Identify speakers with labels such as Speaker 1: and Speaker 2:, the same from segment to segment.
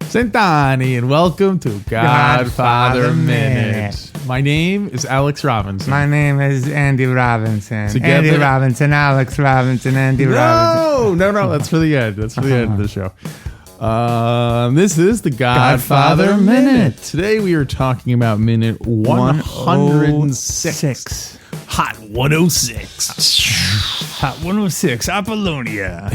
Speaker 1: Sentani, and welcome to Godfather Minute. My name is Alex Robinson.
Speaker 2: My name is Andy Robinson.
Speaker 1: Together-
Speaker 2: Andy Robinson, Alex Robinson, Andy Robinson.
Speaker 1: No, that's for the end. That's for the end of the show. This is the Godfather Minute. Today we are talking about minute 106. Hot 106.
Speaker 2: Hot 106, Apollonia.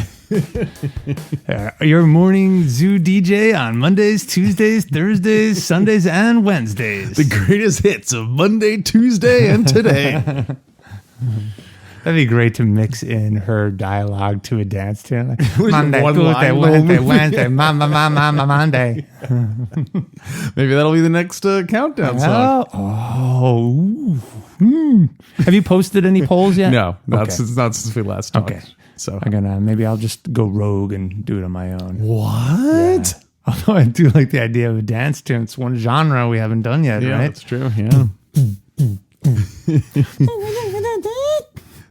Speaker 2: Your morning zoo DJ on Mondays, Tuesdays, Thursdays, Sundays, and Wednesdays.
Speaker 1: The greatest hits of Monday, Tuesday, and today.
Speaker 2: That'd be great to mix in her dialogue to a dance tune. Like,
Speaker 1: What is it,
Speaker 2: Monday,
Speaker 1: one
Speaker 2: Tuesday,
Speaker 1: line
Speaker 2: Wednesday,
Speaker 1: moment?
Speaker 2: Wednesday, Monday.
Speaker 1: Maybe that'll be the next countdown song.
Speaker 2: Have you posted any polls yet?
Speaker 1: No, not
Speaker 2: Okay.
Speaker 1: since we last talked.
Speaker 2: Okay.
Speaker 1: So
Speaker 2: Maybe I'll just go rogue and do it on my own.
Speaker 1: what?
Speaker 2: Although I do like the idea of a dance tune. It's one genre we haven't done yet,
Speaker 1: Yeah,
Speaker 2: right?
Speaker 1: that's true. Yeah.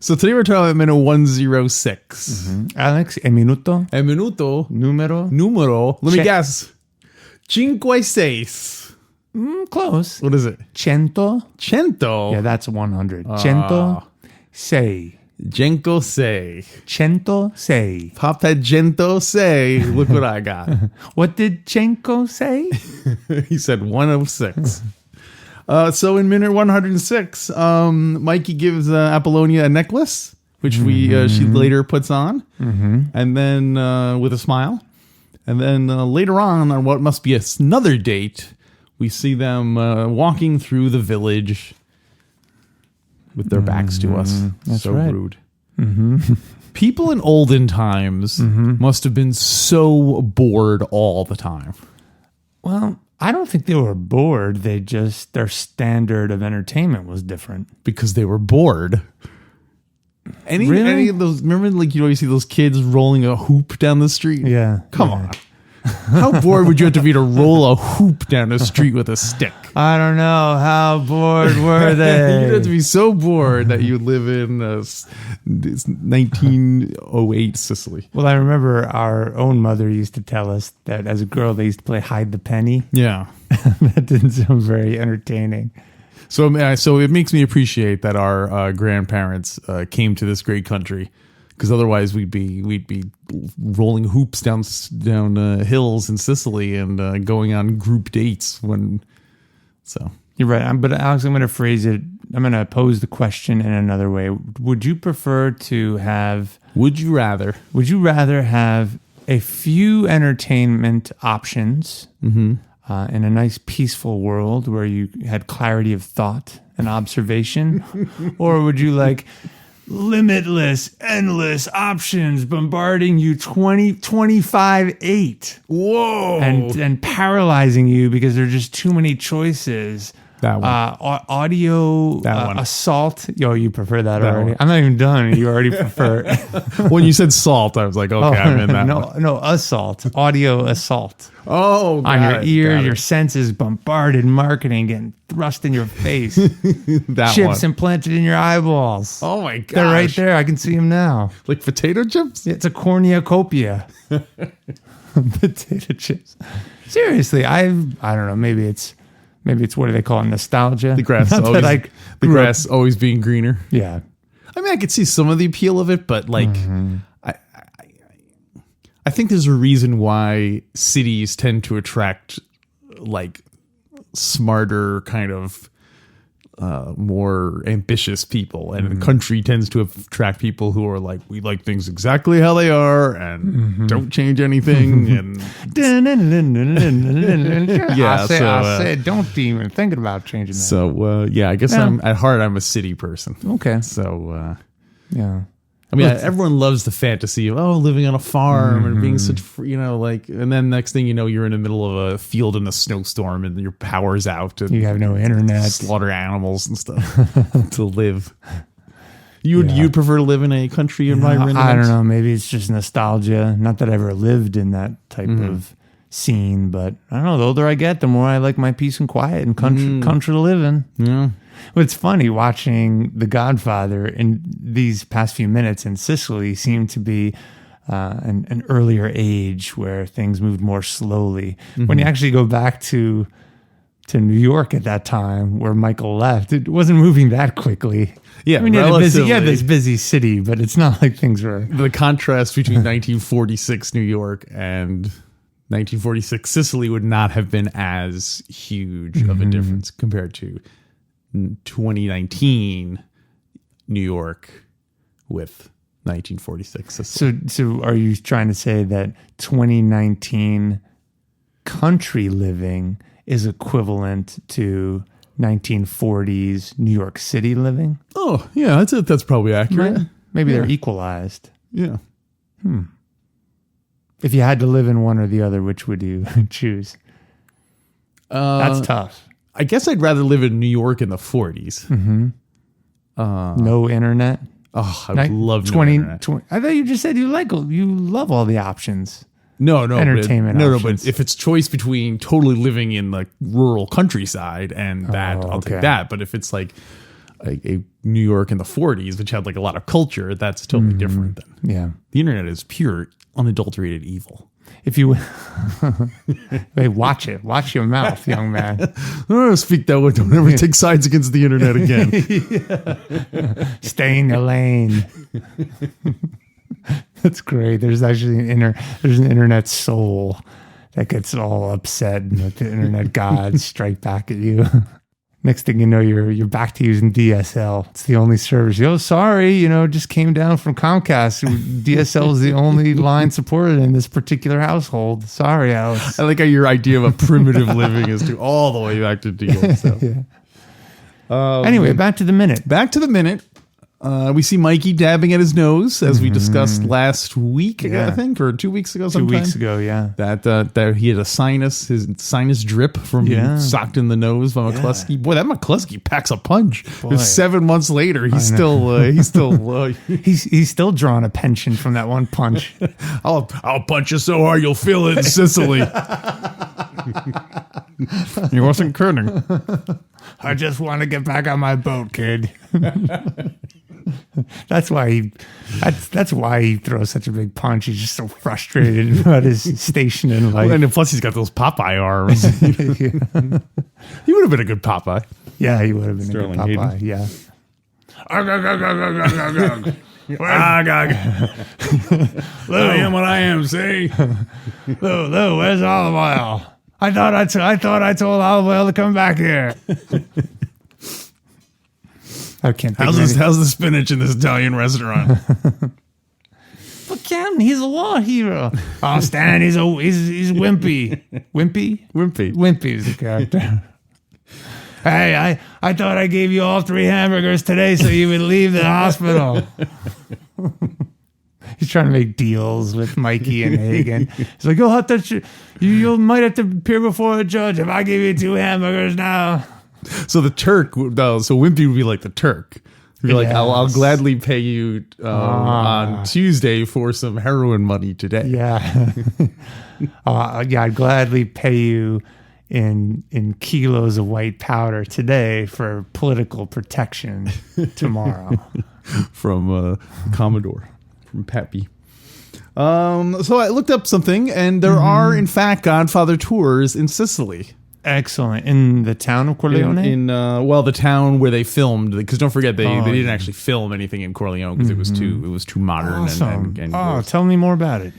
Speaker 1: So today we're talking about minute 106.
Speaker 2: Alex, e minuto,
Speaker 1: A minuto
Speaker 2: numero.
Speaker 1: Let me
Speaker 2: Ce-
Speaker 1: guess. Cinque seis.
Speaker 2: Close.
Speaker 1: What is it?
Speaker 2: Cento.
Speaker 1: Cento.
Speaker 2: Yeah, that's 100. Cento sei.
Speaker 1: Genko sei.
Speaker 2: Cento sei.
Speaker 1: Papa Gento say. Look what I got.
Speaker 2: What did Chenko say?
Speaker 1: He said 106. So in minute 106, Mikey gives Apollonia a necklace, which she later puts on, and then with a smile. And then later on what must be another date, we see them walking through the village with their backs to us.
Speaker 2: That's
Speaker 1: so
Speaker 2: right.
Speaker 1: rude. People in olden times must have been so bored all the time.
Speaker 2: Well, I don't think they were bored. Their standard of entertainment was different.
Speaker 1: Because they were bored. Any
Speaker 2: Really?
Speaker 1: of those? Remember, like you always see those kids rolling a hoop down the street.
Speaker 2: Yeah.
Speaker 1: Come on. How bored would you have to be to roll a hoop down the street with a stick?
Speaker 2: I don't know. How bored were they?
Speaker 1: You'd have to be so bored that you live in 1908 Sicily.
Speaker 2: Well, I remember our own mother used to tell us that as a girl, they used to play hide the penny.
Speaker 1: Yeah.
Speaker 2: That didn't sound very entertaining.
Speaker 1: So it makes me appreciate that our grandparents came to this great country, because otherwise we'd be rolling hoops down hills in Sicily and going on group dates So
Speaker 2: You're right. But Alex, I'm going to phrase it. I'm going to pose the question in another way. Would you prefer to have?
Speaker 1: Would you rather
Speaker 2: have a few entertainment options in a nice peaceful world where you had clarity of thought and observation, or would you like limitless, endless options bombarding you 25/8?
Speaker 1: Whoa.
Speaker 2: And paralyzing you because there are just too many choices.
Speaker 1: That one.
Speaker 2: Audio
Speaker 1: That one.
Speaker 2: assault. Yo, you prefer that already?
Speaker 1: one.
Speaker 2: I'm not even done. You already prefer.
Speaker 1: When you said salt, I was like, okay, I'm in that one.
Speaker 2: no, assault. Audio assault.
Speaker 1: Oh,
Speaker 2: On your ears,
Speaker 1: got
Speaker 2: your
Speaker 1: it.
Speaker 2: senses bombarded, marketing getting thrust in your face.
Speaker 1: That
Speaker 2: Chips
Speaker 1: one.
Speaker 2: implanted in your eyeballs.
Speaker 1: Oh my gosh.
Speaker 2: They're right there. I can see them now.
Speaker 1: Like potato chips?
Speaker 2: It's a cornucopia. Potato chips. Seriously, I don't know. Maybe it's what do they call it? Nostalgia.
Speaker 1: The grass
Speaker 2: Not
Speaker 1: always,
Speaker 2: that
Speaker 1: the
Speaker 2: grew up-
Speaker 1: grass always being greener.
Speaker 2: Yeah.
Speaker 1: I mean, I could see some of the appeal of it, but like, I think there's a reason why cities tend to attract like smarter, kind of more ambitious people, and the country tends to attract people who are like, we like things exactly how they are and don't change anything. And
Speaker 2: I
Speaker 1: so,
Speaker 2: said, don't even think about changing that.
Speaker 1: so yeah, I guess
Speaker 2: Yeah.
Speaker 1: at heart I'm a city person.
Speaker 2: Okay.
Speaker 1: So
Speaker 2: Yeah.
Speaker 1: I mean, everyone loves the fantasy of living on a farm and being such, like, and then next thing you know, you're in the middle of a field in a snowstorm and your power's out and
Speaker 2: You have no internet.
Speaker 1: slaughter animals and stuff to live. You'd prefer to live in a country environment?
Speaker 2: I don't know. Maybe it's just nostalgia. Not that I ever lived in that type of scene, but I don't know. The older I get, the more I like my peace and quiet and country to live in.
Speaker 1: Yeah.
Speaker 2: Well, it's funny watching The Godfather in these past few minutes in Sicily seemed to be an earlier age where things moved more slowly. When you actually go back to New York at that time where Michael left, it wasn't moving that quickly.
Speaker 1: Yeah,
Speaker 2: I mean, you had this busy city, but it's not like things were...
Speaker 1: The contrast between 1946 New York and 1946 Sicily would not have been as huge of a difference compared to 2019 New York with 1946 Sicily.
Speaker 2: So are you trying to say that 2019 country living is equivalent to 1940s New York City living?
Speaker 1: Oh, yeah, that's probably accurate.
Speaker 2: Right? Maybe they're equalized.
Speaker 1: Yeah.
Speaker 2: If you had to live in one or the other, which would you choose? That's tough.
Speaker 1: I guess I'd rather live in New York in the 40s.
Speaker 2: No internet.
Speaker 1: Oh, I would love
Speaker 2: 20,
Speaker 1: internet.
Speaker 2: 20. I thought you just said you love all the options.
Speaker 1: No,
Speaker 2: entertainment options.
Speaker 1: But if it's choice between totally living in the rural countryside and that, I'll take that. But if it's like a New York in the 40s, which had like a lot of culture, that's totally different. Then,
Speaker 2: yeah,
Speaker 1: the internet is pure, unadulterated evil.
Speaker 2: If you hey, watch your mouth, young man.
Speaker 1: Oh, speak that way. Don't ever take sides against the internet again.
Speaker 2: Stay in your lane. That's great. There's actually there's an internet soul that gets all upset and let the internet gods strike back at you. Next thing you know, you're back to using DSL. It's the only service. Sorry, just came down from Comcast. DSL is the only line supported in this particular household. Sorry, Alice.
Speaker 1: I like how your idea of a primitive living is to all the way back to DSL.
Speaker 2: Yeah. Anyway, back to the minute.
Speaker 1: Back to the minute. We see Mikey dabbing at his nose, as we discussed last week, I think, or 2 weeks ago.
Speaker 2: 2 weeks ago, yeah.
Speaker 1: That he had his sinus drip from being socked in the nose by McCluskey. Boy, that McCluskey packs a punch. 7 months later, he's
Speaker 2: still drawing a pension from that one punch.
Speaker 1: I'll punch you so hard you'll feel it in Sicily. He wasn't kidding.
Speaker 2: I just want to get back on my boat, kid. That's why he throws such a big punch. He's just so frustrated about his station in life.
Speaker 1: And plus, he's got those Popeye arms. He would have been a good Popeye.
Speaker 2: Yeah, he would have been
Speaker 1: Sterling
Speaker 2: a good Popeye.
Speaker 1: Hayden.
Speaker 2: Yeah.
Speaker 1: I am what I am. See,
Speaker 2: Lou, where's Olive Oil? I thought I told Olive Oil to come back here. I can't.
Speaker 1: How's the spinach in this Italian restaurant?
Speaker 2: But Captain, he's a war hero. Oh, Stan, he's wimpy. Wimpy? Wimpy is the character. Hey, I thought I gave you all 3 hamburgers today so you would leave the hospital. He's trying to make deals with Mikey and Hagen. He's like, you might have to appear before a judge if I give you 2 hamburgers now.
Speaker 1: So the Turk, so Wimpy would be like the Turk. He'd be like, I'll gladly pay you on Tuesday for some heroin money today.
Speaker 2: Yeah. I'd gladly pay you in kilos of white powder today for political protection tomorrow.
Speaker 1: From Commodore, from Pappy. So I looked up something, and there are, in fact, Godfather tours in Sicily.
Speaker 2: Excellent. In the town of Corleone?
Speaker 1: In the town where they filmed, because don't forget they didn't actually film anything in Corleone because it was too modern.
Speaker 2: Awesome.
Speaker 1: and
Speaker 2: tell me more about it.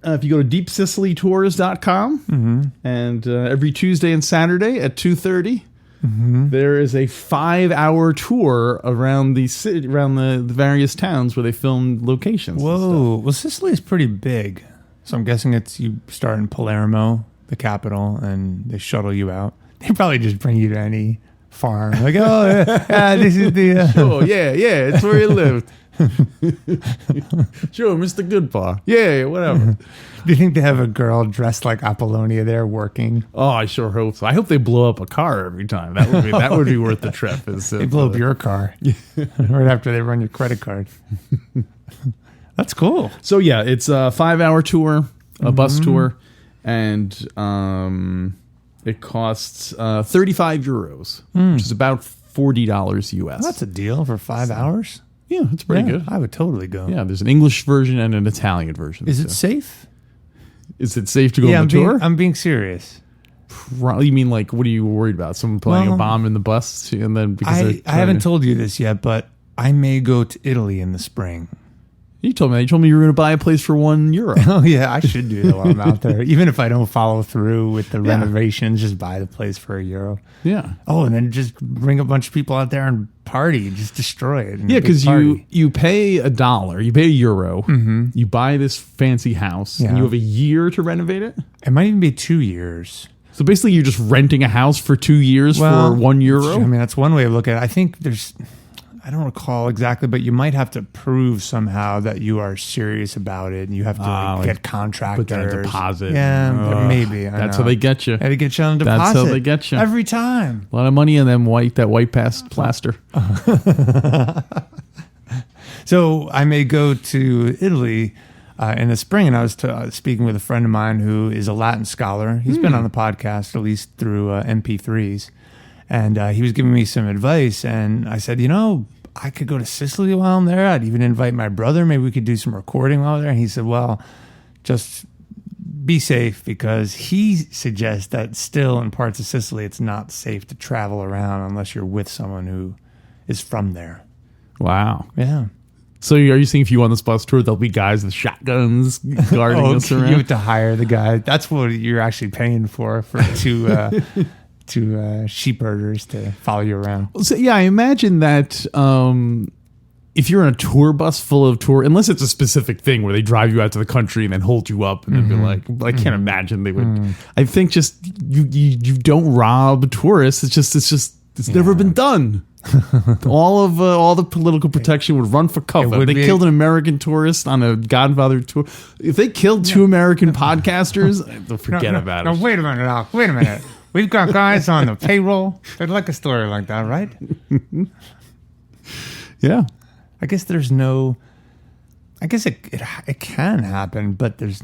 Speaker 1: If you go to deepsicily.tours.com and every Tuesday and Saturday at 2:30, there is a 5-hour tour around the city, around the various towns where they filmed locations.
Speaker 2: Whoa! Well, Sicily is pretty big, so I'm guessing you start in Palermo, the capital, and they shuttle you out. They probably just bring you to any farm. Like, this is the...
Speaker 1: Sure, yeah, it's where you live. Sure, Mr. Goodpaw. Yeah, whatever.
Speaker 2: Do you think they have a girl dressed like Apollonia there working?
Speaker 1: Oh, I sure hope so. I hope they blow up a car every time. That would be worth the trip.
Speaker 2: They blow up your car right after they run your credit card. That's cool.
Speaker 1: So yeah, it's a 5-hour tour, a bus tour, and it costs 35 euros, which is about $40 US.
Speaker 2: That's a deal for 5 hours.
Speaker 1: Yeah, it's pretty good.
Speaker 2: I would totally go.
Speaker 1: Yeah, there's an English version and an Italian version.
Speaker 2: Is it safe?
Speaker 1: Is it safe to go on the tour?
Speaker 2: I'm being serious.
Speaker 1: You mean like, what are you worried about? Someone planting a bomb in the bus? And then
Speaker 2: I haven't told you this yet, but I may go to Italy in the spring.
Speaker 1: You told me that. You told me you were going to buy a place for €1.
Speaker 2: Oh, yeah, I should do that while I'm out there. Even if I don't follow through with the renovations, just buy the place for €1.
Speaker 1: Yeah.
Speaker 2: Oh, and then just bring a bunch of people out there and party. Just destroy it.
Speaker 1: Yeah, because you pay $1, you pay €1, you buy this fancy house, and you have a year to renovate it?
Speaker 2: It might even be 2 years.
Speaker 1: So basically you're just renting a house for 2 years for €1?
Speaker 2: I mean, that's one way of looking at it. I think I don't recall exactly, but you might have to prove somehow that you are serious about it, and you have to get contractors.
Speaker 1: Put down a deposit.
Speaker 2: Yeah, maybe.
Speaker 1: That's how they get you.
Speaker 2: They get you on a deposit.
Speaker 1: That's how they get you.
Speaker 2: Every time.
Speaker 1: A lot of money in that white plaster.
Speaker 2: So I may go to Italy in the spring, and I was speaking with a friend of mine who is a Latin scholar. He's been on the podcast, at least through MP3s. And he was giving me some advice, and I said, I could go to Sicily while I'm there. I'd even invite my brother. Maybe we could do some recording while I'm there. And he said, well, just be safe, because he suggests that still in parts of Sicily, it's not safe to travel around unless you're with someone who is from there.
Speaker 1: Wow.
Speaker 2: Yeah.
Speaker 1: So are you saying if you go on this bus tour, there'll be guys with shotguns guarding us around?
Speaker 2: You have to hire the guy. That's what you're actually paying for two sheep herders to follow you around.
Speaker 1: So yeah, I imagine that if you're in a tour bus full of unless it's a specific thing where they drive you out to the country and then hold you up and then be like, I can't imagine they would. I think just you don't rob tourists. It's never been done. all the political protection would run for cover. If they killed an American tourist on a Godfather tour, if they killed 2 American podcasters, they'll forget about it.
Speaker 2: No, wait a minute, Al. Wait a minute. We've got guys on the payroll. They'd like a story like that, right?
Speaker 1: Yeah.
Speaker 2: I guess it can happen, but it's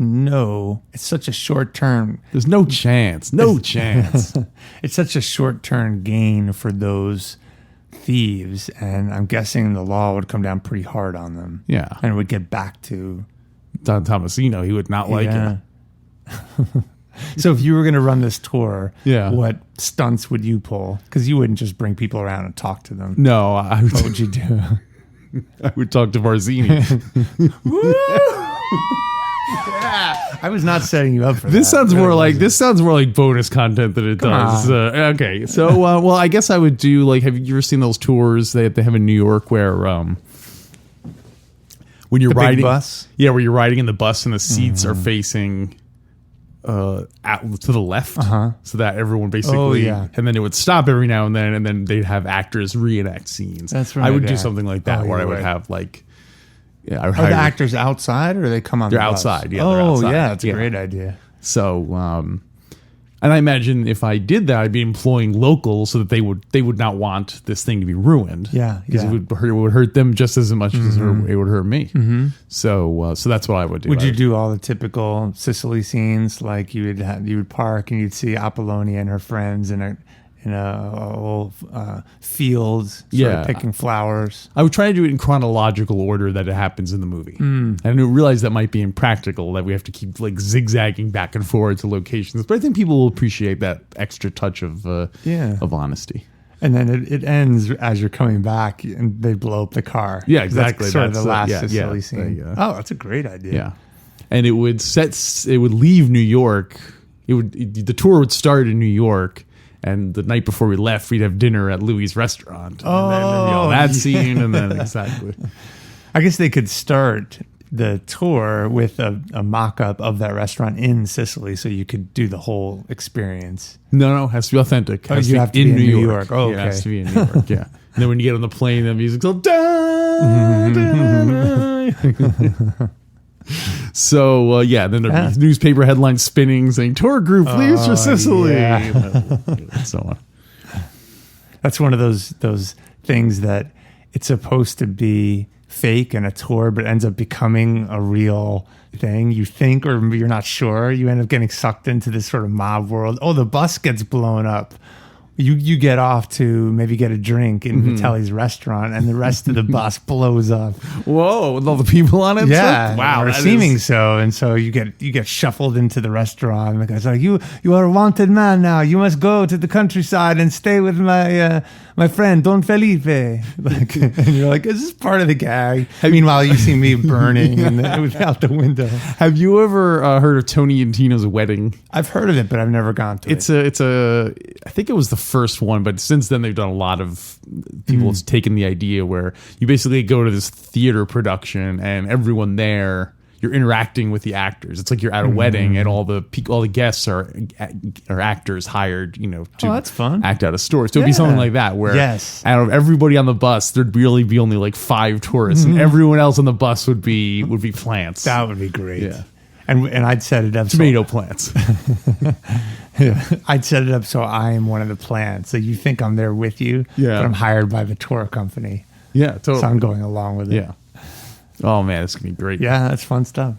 Speaker 2: such a short term.
Speaker 1: There's no chance. No chance.
Speaker 2: It's such a short term gain for those thieves, and I'm guessing the law would come down pretty hard on them.
Speaker 1: Yeah.
Speaker 2: And it would get back to
Speaker 1: Don Tomasino. He would not like it.
Speaker 2: So if you were going to run this tour,
Speaker 1: Yeah.
Speaker 2: what stunts would you pull? Because you wouldn't just bring people around and talk to them.
Speaker 1: No,
Speaker 2: What would you do?
Speaker 1: I would talk to Varzini.
Speaker 2: Yeah, I was not setting you up for
Speaker 1: This
Speaker 2: that.
Speaker 1: sounds more like bonus content than it does. Okay, so well, I guess I would do have you ever seen those tours they have in New York where when you're riding
Speaker 2: bus?
Speaker 1: Yeah, where you're riding in the bus and the seats are facing out to the left, so that everyone basically, and then it would stop every now and then they'd have actors reenact scenes.
Speaker 2: That's right.
Speaker 1: I would do something like that where I would have
Speaker 2: are the actors outside or they come on?
Speaker 1: They're
Speaker 2: the bus?
Speaker 1: outside. Yeah.
Speaker 2: Oh,
Speaker 1: they're outside.
Speaker 2: yeah, that's a great idea.
Speaker 1: So, and I imagine if I did that, I'd be employing locals so that they would not want this thing to be ruined.
Speaker 2: Yeah,
Speaker 1: because it would hurt them just as much as it would hurt me. So that's what I would do.
Speaker 2: Would you do all the typical Sicily scenes, like you would park and you'd see Apollonia and her friends in a old field, sort of picking flowers?
Speaker 1: I would try to do it in chronological order that it happens in the movie. And I realize that might be impractical, that we have to keep zigzagging back and forth to locations. But I think people will appreciate that extra touch of honesty.
Speaker 2: And then it ends as you're coming back and they blow up the car.
Speaker 1: Yeah, exactly.
Speaker 2: That's sort of the last Sicily scene.
Speaker 1: Oh,
Speaker 2: that's a great idea.
Speaker 1: Yeah. And it would leave New York. The tour would start in New York. And the night before we left, we'd have dinner at Louis' restaurant. And then there'd be all that scene. And then exactly.
Speaker 2: I guess they could start the tour with a mock-up of that restaurant in Sicily, so you could do the whole experience.
Speaker 1: No, it has to be authentic.
Speaker 2: You have to be in New York. Oh, okay.
Speaker 1: Yeah, it has to be in New York, yeah. And then when you get on the plane, the music's all, da, So then there'd be newspaper headlines spinning saying tour group leaves for Sicily, and so on.
Speaker 2: That's one of those things that it's supposed to be fake and a tour, but ends up becoming a real thing. You think, or you're not sure. You end up getting sucked into this sort of mob world. Oh, the bus gets blown up. You get off to maybe get a drink in Vitelli's restaurant, and the rest of the bus blows up.
Speaker 1: Whoa, with all the people on it?
Speaker 2: Yeah,
Speaker 1: wow,
Speaker 2: or seeming so. And so you get shuffled into the restaurant. And the guy's like, you are a wanted man now. You must go to the countryside and stay with my friend Don Felipe. Like, and you're like, is this part of the gag? Meanwhile, you see me burning out the window.
Speaker 1: Have you ever heard of Tony and Tina's Wedding?
Speaker 2: I've heard of it, but I've never gone to it.
Speaker 1: It's a. I think it was the first one, but since then they've done a lot of people taken the idea where you basically go to this theater production and everyone there, you're interacting with the actors. It's like you're at a wedding and all the guests are actors hired, to
Speaker 2: that's fun.
Speaker 1: act out a story. So it'd be something like that where out of everybody on the bus, there'd really be only like 5 tourists and everyone else on the bus would be plants.
Speaker 2: That would be great.
Speaker 1: Yeah.
Speaker 2: And I'd set it up
Speaker 1: tomato plants.
Speaker 2: I'd set it up so I am one of the plants. So you think I'm there with you, but I'm hired by the tour company.
Speaker 1: Yeah, totally.
Speaker 2: So I'm going along with it.
Speaker 1: Yeah. Oh man, it's gonna be great.
Speaker 2: Yeah, that's fun stuff.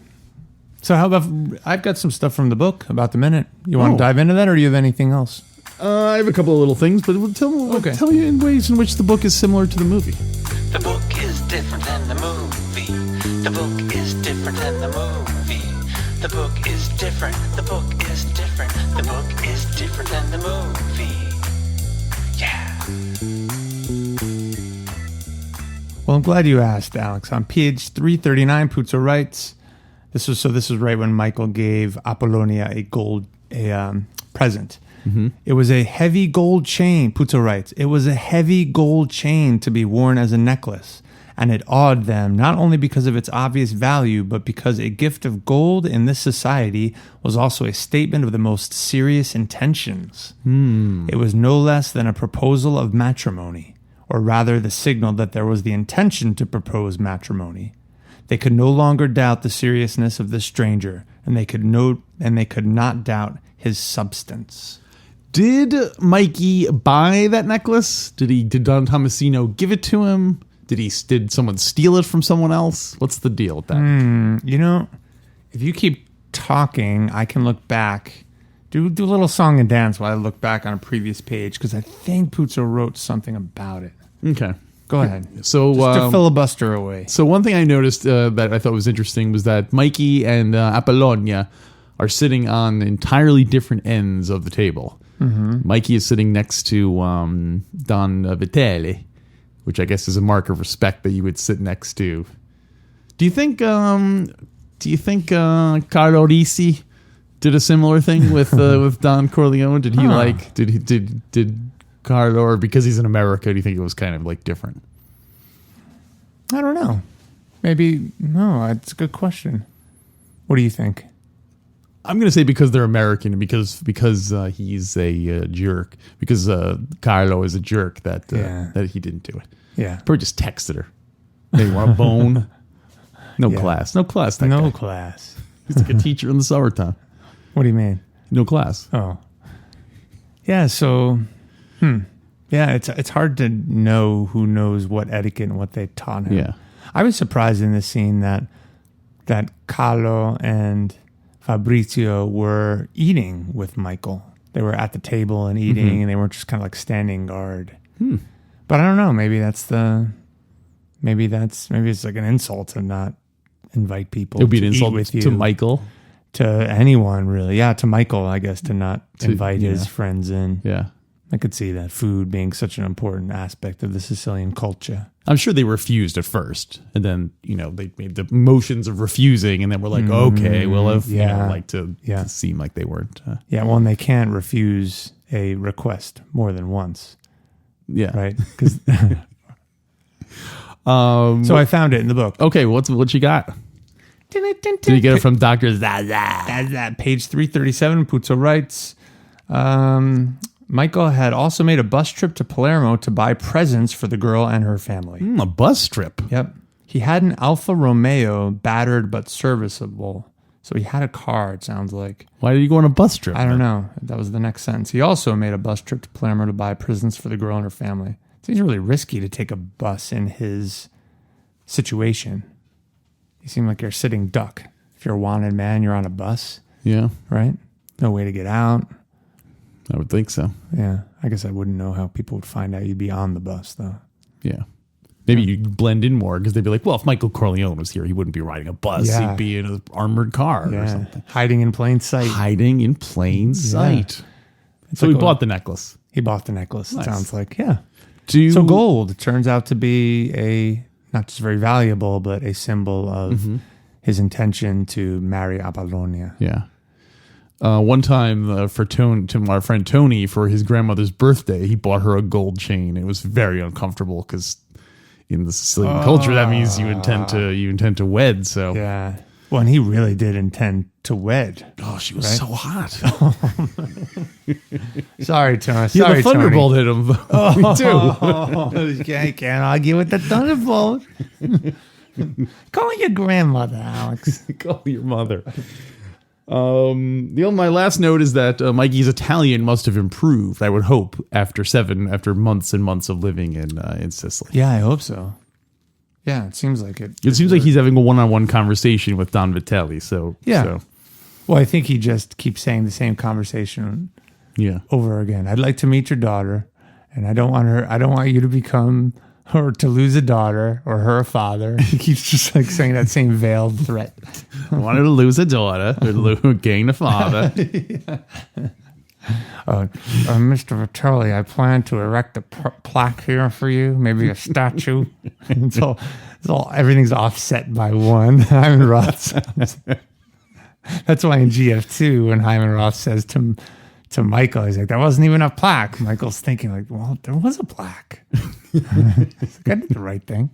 Speaker 2: So how about I've got some stuff from the book about the minute. You want to dive into that, or do you have anything else?
Speaker 1: I have a couple of little things, but tell you in ways in which the book is similar to the movie.
Speaker 3: The book is different than the movie. The book is different than the movie. The book is different. The book is different. The book is different than the movie. Yeah.
Speaker 2: Well, I'm glad you asked, Alex. On page 339, Puzo writes, this was right when Michael gave Apollonia a present. Mm-hmm. It was a heavy gold chain, Puzo writes. It was a heavy gold chain to be worn as a necklace. And it awed them, not only because of its obvious value, but because a gift of gold in this society was also a statement of the most serious intentions. It was no less than a proposal of matrimony, or rather the signal that there was the intention to propose matrimony. They could no longer doubt the seriousness of the stranger, and they could not doubt his substance.
Speaker 1: Did Mikey buy that necklace? Did Don Tomasino give it to him? Did someone steal it from someone else? What's the deal with that?
Speaker 2: If you keep talking, I can look back. Do a little song and dance while I look back on a previous page, because I think Puzo wrote something about it.
Speaker 1: Okay.
Speaker 2: Go ahead.
Speaker 1: So
Speaker 2: just to filibuster away.
Speaker 1: So one thing I noticed that I thought was interesting was that Mikey and Apollonia are sitting on entirely different ends of the table. Mm-hmm. Mikey is sitting next to Don Vitelli, which I guess is a mark of respect that you would sit next to. Do you think Carlo Risi did a similar thing with Don Corleone? Did he did Carlo, or because he's in America, do you think it was kind of like different?
Speaker 2: I don't know. Maybe no. It's a good question. What do you think?
Speaker 1: I'm going to say because they're American, and because he's a jerk. Because Carlo is a jerk that he didn't do it.
Speaker 2: Yeah,
Speaker 1: probably just texted her. They want a bone. No class. No class.
Speaker 2: No class.
Speaker 1: He's like a teacher in the summertime.
Speaker 2: What do you mean?
Speaker 1: No class.
Speaker 2: Oh, yeah. So, yeah. It's hard to know who knows what etiquette and what they taught him.
Speaker 1: Yeah,
Speaker 2: I was surprised in this scene that Carlo and Fabrizio were eating with Michael. They were at the table and eating, and they weren't just kind of like standing guard. But I don't know. Maybe it's like an insult to not invite people.
Speaker 1: It would be an
Speaker 2: eat
Speaker 1: insult
Speaker 2: with you,
Speaker 1: to Michael,
Speaker 2: to anyone really. Yeah, to Michael, I guess, to not invite his friends in.
Speaker 1: Yeah,
Speaker 2: I could see that, food being such an important aspect of the Sicilian culture.
Speaker 1: I'm sure they refused at first, and then they made the motions of refusing, and then we're like, okay, well, if to seem like they weren't.
Speaker 2: Well, and they can't refuse a request more than once.
Speaker 1: Yeah,
Speaker 2: right. So I found it in the book.
Speaker 1: Okay, what you got? Did you get it from Dr. Zaza?
Speaker 2: Page 337, Puzo writes, Michael had also made a bus trip to Palermo to buy presents for the girl and her family.
Speaker 1: A bus trip.
Speaker 2: Yep. He had an Alfa Romeo, battered but serviceable. So he had a car, it sounds like.
Speaker 1: Why did you go on a bus trip?
Speaker 2: I don't know. That was the next sentence. He also made a bus trip to Palermo to buy presents for the girl and her family. It seems really risky to take a bus in his situation. You seem like you're a sitting duck. If you're a wanted man, you're on a bus.
Speaker 1: Yeah.
Speaker 2: Right? No way to get out.
Speaker 1: I would think so.
Speaker 2: Yeah. I guess I wouldn't know how people would find out you'd be on the bus, though.
Speaker 1: Yeah. Maybe you'd blend in more because they'd be like, well, if Michael Corleone was here, he wouldn't be riding a bus.
Speaker 2: Yeah.
Speaker 1: He'd be in an armored car or something.
Speaker 2: Hiding in plain sight.
Speaker 1: Hiding in plain sight. So
Speaker 2: like
Speaker 1: he bought the necklace.
Speaker 2: He bought the necklace,
Speaker 1: Nice.
Speaker 2: it sounds like. Yeah.
Speaker 1: So
Speaker 2: gold turns out to be a, not just very valuable, but a symbol of his intention to marry Apollonia.
Speaker 1: Yeah. One time to our friend Tony, for his grandmother's birthday, he bought her a gold chain. It was very uncomfortable because in the Sicilian culture, that means you intend to wed. So
Speaker 2: Yeah. Well, and he really did intend to wed.
Speaker 1: oh, she was so hot.
Speaker 2: Sorry, Tony.
Speaker 1: Yeah,
Speaker 2: Sorry,
Speaker 1: the thunderbolt hit him. Me too.
Speaker 2: Can't argue with the thunderbolt. Call your grandmother, Alex.
Speaker 1: Call your mother. My last note is that Mikey's Italian must have improved, I would hope, after months and months of living in Sicily.
Speaker 2: Yeah, I hope so. Yeah, it seems like it.
Speaker 1: It seems like he's having a one-on-one conversation with Don Vitelli. So
Speaker 2: Yeah.
Speaker 1: so,
Speaker 2: Well, I think he just keeps saying the same conversation
Speaker 1: yeah.
Speaker 2: over again. I'd like to meet your daughter, and I don't want you to become or to lose a daughter or her a father. He keeps just like saying that same veiled threat.
Speaker 1: I wanted to lose a daughter, or gain a father.
Speaker 2: Mr. Vitelli, I plan to erect a plaque here for you, maybe a statue. Everything's offset by one. Hyman Roth sounds. That's why in GF2, when Hyman Roth says to Michael, he's like, there wasn't even a plaque. Michael's thinking like, well, there was a plaque. He's like, I did the right thing.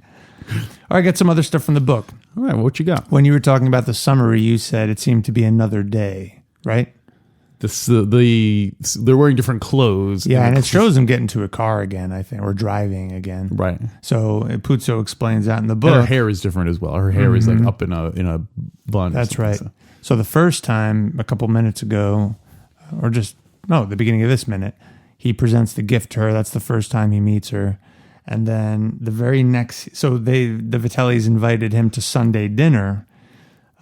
Speaker 2: All right, I got some other stuff from the book.
Speaker 1: All right, what you got?
Speaker 2: When you were talking about the summary, you said it seemed to be another day, right?
Speaker 1: They're wearing different clothes.
Speaker 2: Yeah, and it shows them getting to a car again, I think, or driving again.
Speaker 1: Right.
Speaker 2: So Puzo explains that in the
Speaker 1: And
Speaker 2: book.
Speaker 1: her hair is different as well. Her hair is like up in a bun.
Speaker 2: That's right. So the first time, a couple minutes ago, the beginning of this minute, he presents the gift to her. That's the first time he meets her. And then the very next, the Vitellis invited him to Sunday dinner,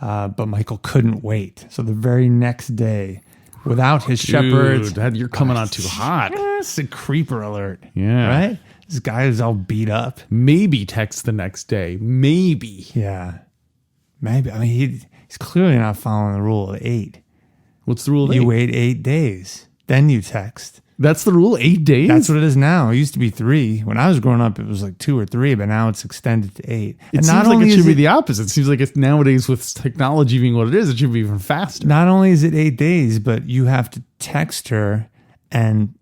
Speaker 2: but Michael couldn't wait. So the very next day, without his shepherds.
Speaker 1: Dude, you're coming on too hot.
Speaker 2: It's a creeper alert.
Speaker 1: Yeah.
Speaker 2: Right? This guy is all beat up.
Speaker 1: Maybe text the next day. Maybe.
Speaker 2: Yeah. Maybe. I mean, he's clearly not following the rule of 8.
Speaker 1: What's the rule of
Speaker 2: You
Speaker 1: 8?
Speaker 2: wait 8 days. Then you text.
Speaker 1: That's the rule? 8 days?
Speaker 2: That's what it is now. It used to be 3. When I was growing up, it was like 2 or 3, but now it's extended to 8.
Speaker 1: It seems like it should be the opposite. It seems like it's nowadays with technology being what it is, it should be even faster.
Speaker 2: Not only is it 8 days, but you have to text her and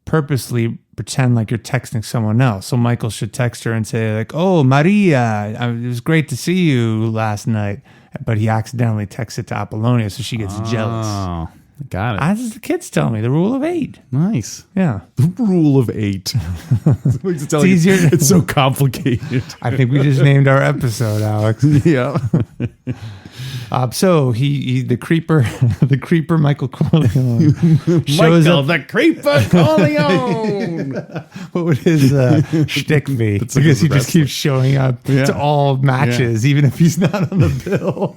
Speaker 2: purposely pretend like you're texting someone else. So Michael should text her and say like, "Oh, Maria, it was great to see you last night." But he accidentally texts it to Apollonia, so she gets jealous.
Speaker 1: Oh, got it.
Speaker 2: As the kids tell me, the rule of 8.
Speaker 1: Nice.
Speaker 2: Yeah.
Speaker 1: The rule of 8. It's
Speaker 2: easier.
Speaker 1: It's so complicated.
Speaker 2: I think we just named our episode, Alex.
Speaker 1: Yeah.
Speaker 2: So the creeper Michael Corleone shows
Speaker 1: Michael,
Speaker 2: up.
Speaker 1: the creeper Corleone.
Speaker 2: What would his shtick be?
Speaker 1: It's like
Speaker 2: Because
Speaker 1: a
Speaker 2: he just keeps showing up to all matches, even if he's not on the bill.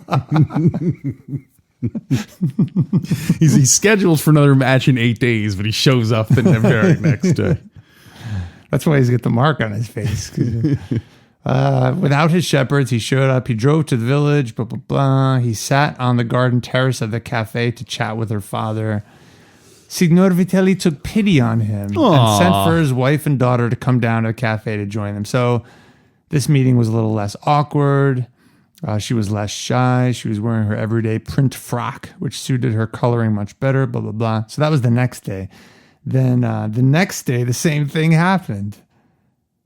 Speaker 1: He's scheduled for another match in 8 days, but he shows up the very next day.
Speaker 2: That's why he's got the mark on his face. Without his shepherds, he showed up. He drove to the village, blah, blah, blah. He sat on the garden terrace of the cafe to chat with her father. Signor Vitelli took pity on him and sent for his wife and daughter to come down to the cafe to join them. So this meeting was a little less awkward. She was less shy. She was wearing her everyday print frock, which suited her coloring much better, blah, blah, blah. So that was the next day. Then the next day, the same thing happened.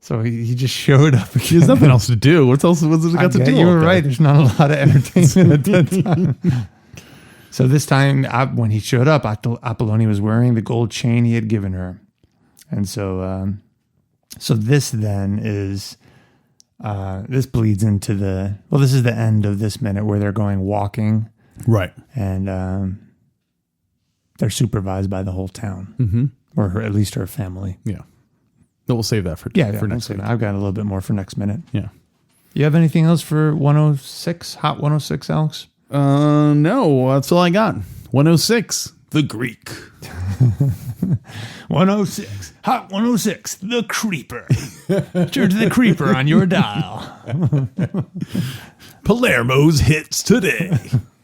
Speaker 2: So he just showed up again.
Speaker 1: There's nothing else to do. What's it got to do?
Speaker 2: You were
Speaker 1: with
Speaker 2: right.
Speaker 1: that?
Speaker 2: There's not a lot of entertainment at that time. So this time, when he showed up, Apollonia was wearing the gold chain he had given her. And so this then is, this bleeds into this is the end of this minute where they're going walking.
Speaker 1: Right.
Speaker 2: And they're supervised by the whole town, or at least her family.
Speaker 1: Yeah. But we'll save that for next week.
Speaker 2: I've got a little bit more for next minute.
Speaker 1: Yeah.
Speaker 2: You have anything else for 106, Hot 106, Alex?
Speaker 1: No, that's all I got. 106, the Greek.
Speaker 2: 106, Hot 106, the Creeper. Turn to the Creeper on your dial.
Speaker 1: Palermo's hits today.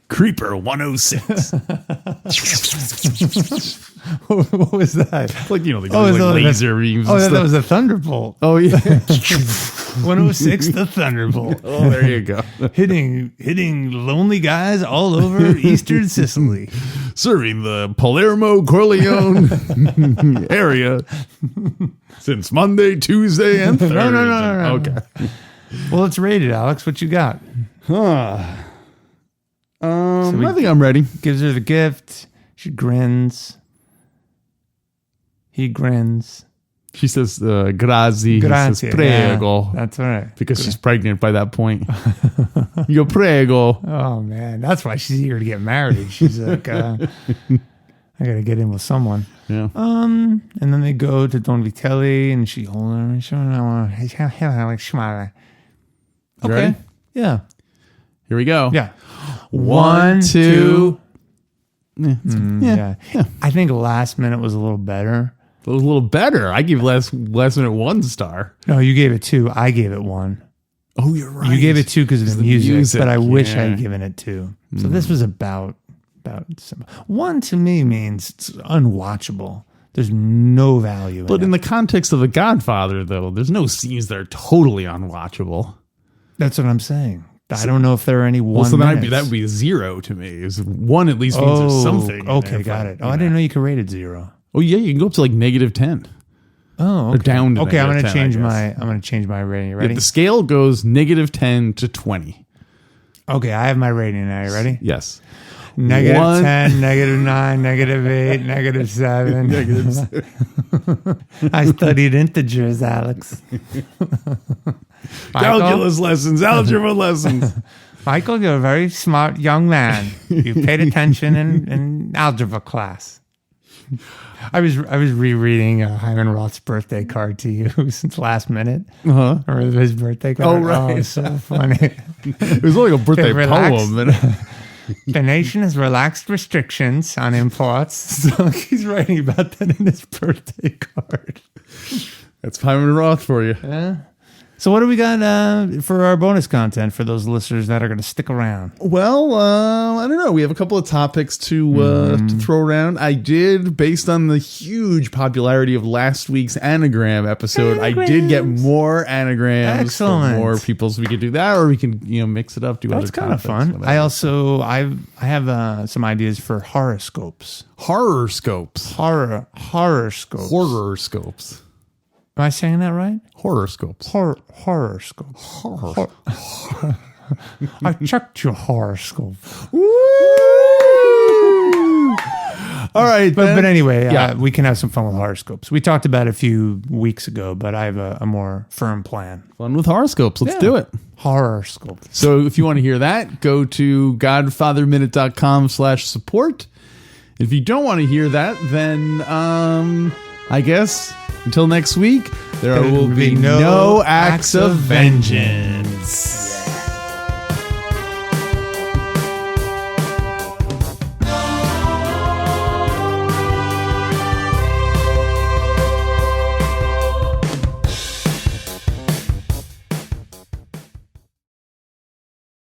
Speaker 1: Creeper 106.
Speaker 2: What was that?
Speaker 1: Like, they do laser beams.
Speaker 2: Oh, that was a thunderbolt.
Speaker 1: Oh, yeah.
Speaker 2: 106, the Thunderbolt.
Speaker 1: Oh, there you go.
Speaker 2: hitting lonely guys all over Eastern Sicily.
Speaker 1: Serving the Palermo Corleone area since Monday, Tuesday, and Thursday.
Speaker 2: No.
Speaker 1: Okay.
Speaker 2: Well, it's rated, Alex. What you got?
Speaker 1: I think I'm ready.
Speaker 2: Gives her the gift. She grins. He grins.
Speaker 1: She says, grazie. He says, prego.
Speaker 2: Yeah, that's right.
Speaker 1: Because she's pregnant by that point. Yo prego.
Speaker 2: Oh, man. That's why she's eager to get married. She's like, I got to get in with someone.
Speaker 1: Yeah.
Speaker 2: And then they go to Don Vitelli, and she holds her and she's like, okay.
Speaker 1: Ready?
Speaker 2: Yeah.
Speaker 1: Here we go.
Speaker 2: Yeah.
Speaker 1: 1, 2.
Speaker 2: Yeah. I think last minute was a little better.
Speaker 1: It was a litute better. I gave last minute 1 star.
Speaker 2: No, you gave it 2. I gave it 1.
Speaker 1: Oh, you're right.
Speaker 2: You gave it 2 because of the music, but I wish I
Speaker 1: yeah.
Speaker 2: had given it 2. So this was about 1 to me means it's unwatchable. There's no value
Speaker 1: But
Speaker 2: in
Speaker 1: in
Speaker 2: it.
Speaker 1: the context of The Godfather, though, there's no scenes that are totally unwatchable.
Speaker 2: That's what I'm saying. I don't know if there are any one.
Speaker 1: Well, so that
Speaker 2: minutes.
Speaker 1: would be 0 to me. Is 1 at least means there's something.
Speaker 2: Okay, got it. I didn't know you could rate it 0.
Speaker 1: Oh yeah, you can go up to like -10.
Speaker 2: Oh, okay.
Speaker 1: Or down to
Speaker 2: okay. I'm gonna
Speaker 1: -10,
Speaker 2: change
Speaker 1: I guess.
Speaker 2: I'm gonna change my rating. Ready?
Speaker 1: The scale goes -10 to 20.
Speaker 2: Okay, I have my rating now. You ready?
Speaker 1: Yes.
Speaker 2: -10, -9, -8, -7. I studied integers, Alex.
Speaker 1: Calculus lessons, algebra lessons.
Speaker 2: Michael, you're a very smart young man. You paid attention in algebra class. I was rereading Hyman Roth's birthday card to you since last minute.
Speaker 1: Uh-huh.
Speaker 2: Or his birthday card.
Speaker 1: Oh, right.
Speaker 2: It's so funny.
Speaker 1: It was like a birthday poem.
Speaker 2: The nation has relaxed restrictions on imports. So he's writing about that in his birthday card.
Speaker 1: That's Hyman Roth for you.
Speaker 2: Yeah. So what do we got for our bonus content for those listeners that are going to stick around?
Speaker 1: Well, I don't know. We have a couple of topics to throw around. I did, based on the huge popularity of last week's anagram episode, I did get more anagrams.
Speaker 2: Excellent.
Speaker 1: For more people, so we could do that, or we can mix it up, do
Speaker 2: That's
Speaker 1: other
Speaker 2: kind of
Speaker 1: topics,
Speaker 2: fun.
Speaker 1: whatever.
Speaker 2: I have some ideas for horoscopes.
Speaker 1: Horoscopes.
Speaker 2: Horoscopes.
Speaker 1: Horoscopes.
Speaker 2: Am I saying that right?
Speaker 1: Horoscopes.
Speaker 2: Horoscopes. I checked your horoscope.
Speaker 1: All right,
Speaker 2: But anyway,
Speaker 1: yeah.
Speaker 2: we can have some fun with horoscopes. We talked about it a few weeks ago, but I have a more firm plan.
Speaker 1: Fun with horoscopes. Let's do it.
Speaker 2: Horoscopes.
Speaker 1: So if you want to hear that, go to godfatherminute.com/support. If you don't want to hear that, then I guess until next week, there will be no acts of vengeance.